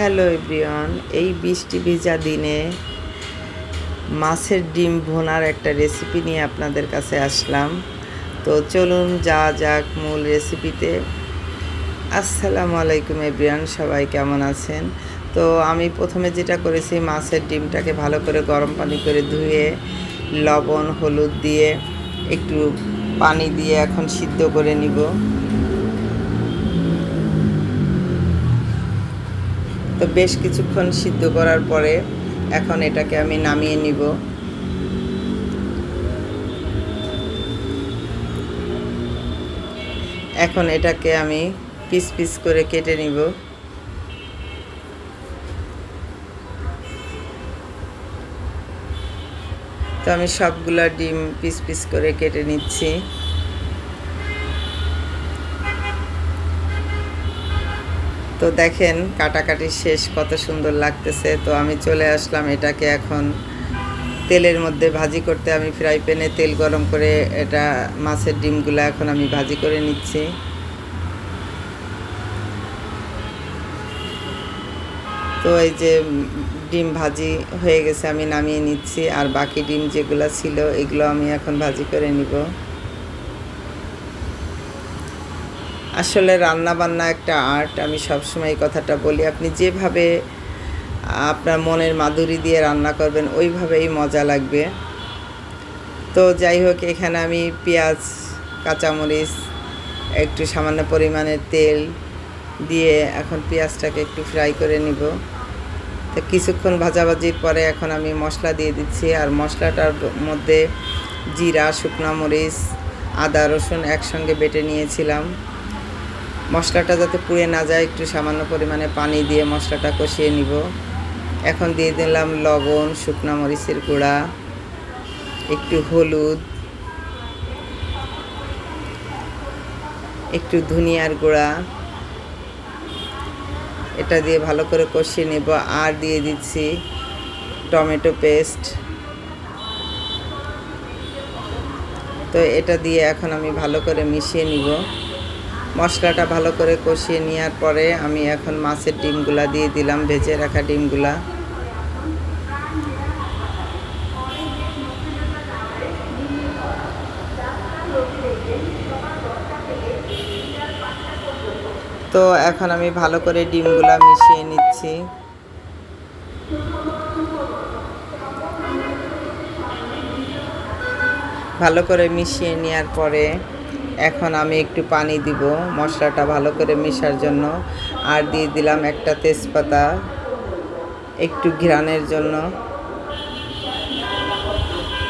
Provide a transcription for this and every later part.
Hello everyone, এই বৃষ্টি ভেজা দিনে মাছের ডিম ভুনার একটা রেসিপি নিয়ে আপনাদের কাছে আসলাম। তো চলুন যাক মূল রেসিপিতে। আসসালামু আলাইকুম এভরিওয়ান, সবাই কেমন আছেন? তো আমি প্রথমে যেটা করেছি, মাছের ডিমটাকে ভালো করে গরম পানি করে ধুয়ে লবণ হলুদ দিয়ে একটু পানি দিয়ে এখন সিদ্ধ করে নিব। তো বেশ কিছুক্ষণ সিদ্ধ করার পরে এখন এটাকে আমি নামিয়ে নিব। এখন এটাকে আমি পিস পিস করে কেটে নিব। তো আমি সবগুলা ডিম পিস পিস করে কেটে নিচ্ছি। তো দেখেন কাটাকাটি শেষ, কত সুন্দর লাগতেছে। তো আমি চলে আসলাম এটাকে এখন তেলের মধ্যে ভাজি করতে। আমি ফ্রাই প্যানে তেল গরম করে এটা মাছের ডিমগুলো এখন আমি ভাজি করে নিচ্ছি। তো এই যে ডিম ভাজি হয়ে গেছে, আমি নামিয়ে নিচ্ছি। আর বাকি ডিম যেগুলো ছিল এগুলো আমি এখন ভাজি করে নিব। আসলে রান্না বান্না একটা আর্ট, আমি সবসময় এই কথাটা বলি। আপনি যেভাবে আপনার মনের মাধুরী দিয়ে রান্না করবেন ওইভাবেই মজা লাগবে। তো যাই হোক, এখানে আমি পেঁয়াজ কাঁচামরিচ একটু সামান্য পরিমাণের তেল দিয়ে এখন পেঁয়াজটাকে একটু ফ্রাই করে নিব। তো কিছুক্ষণ ভাজাভাজির পরে এখন আমি মশলা দিয়ে দিচ্ছি। আর মশলাটার মধ্যে জিরা, শুকনো মরিচ, আদা রসুন একসঙ্গে বেটে নিয়েছিলাম। মশলাটা যাতে পুড়ে না যায় একটু সামান্য পরিমাণে পানি দিয়ে মশলাটা কষিয়ে নিব। এখন দিয়ে দিলাম লবণ, শুকনো মরিচের গুঁড়া, একটু হলুদ, একটু ধনিয়ার গুঁড়া। এটা দিয়ে ভালো করে কষিয়ে নেব। আর দিয়ে দিচ্ছি টমেটো পেস্ট। তো এটা দিয়ে এখন আমি ভালো করে মিশিয়ে নিব। মশলাটা ভালো করে কষিয়ে নেওয়ার পরে আমি এখন মাছের ডিমগুলা দিয়ে দিলাম, ভেজে রাখা ডিমগুলা। তো এখন আমি ভালো করে ডিমগুলা মিশিয়ে নিচ্ছি। ভালো করে মিশিয়ে নেওয়ার পরে এখন আমি একটু পানি দিব মশলাটা ভালো করে মেশার জন্য। আর দিয়ে দিলাম একটা তেজপাতা একটু ঘ্রাণের জন্য।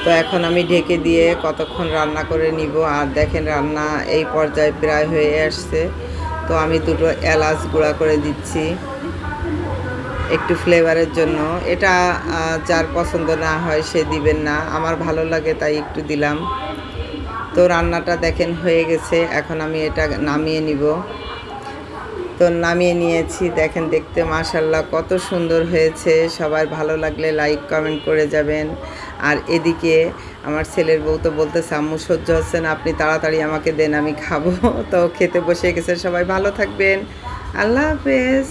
তো এখন আমি ঢেকে দিয়ে কতক্ষণ রান্না করে নিব। আর দেখেন রান্না এই পর্যায়ে প্রায় হয়ে আসছে। তো আমি দুটো এলাচ গুঁড়া করে দিচ্ছি একটু ফ্লেভারের জন্য। এটা যার পছন্দ না হয় সে দিবেন না, আমার ভালো লাগে তাই একটু দিলাম। তো রান্নাটা দেখেন হয়ে গেছে, এখন আমি এটা নামিয়ে নিব। তো নামিয়ে নিয়েছি, দেখেন দেখতে মাশাআল্লাহ কত সুন্দর হয়েছে। সবাই ভালো লাগলে লাইক কমেন্ট করে যাবেন। আর এদিকে আমার ছেলের বউ তো বলতেছে, আম্মু সহ্য হচ্ছে না, আপনি তাড়াতাড়ি আমাকে দেন, আমি খাবো। তো খেতে বসে গেছে। সবাই ভালো থাকবেন, আল্লাহ হাফেজ।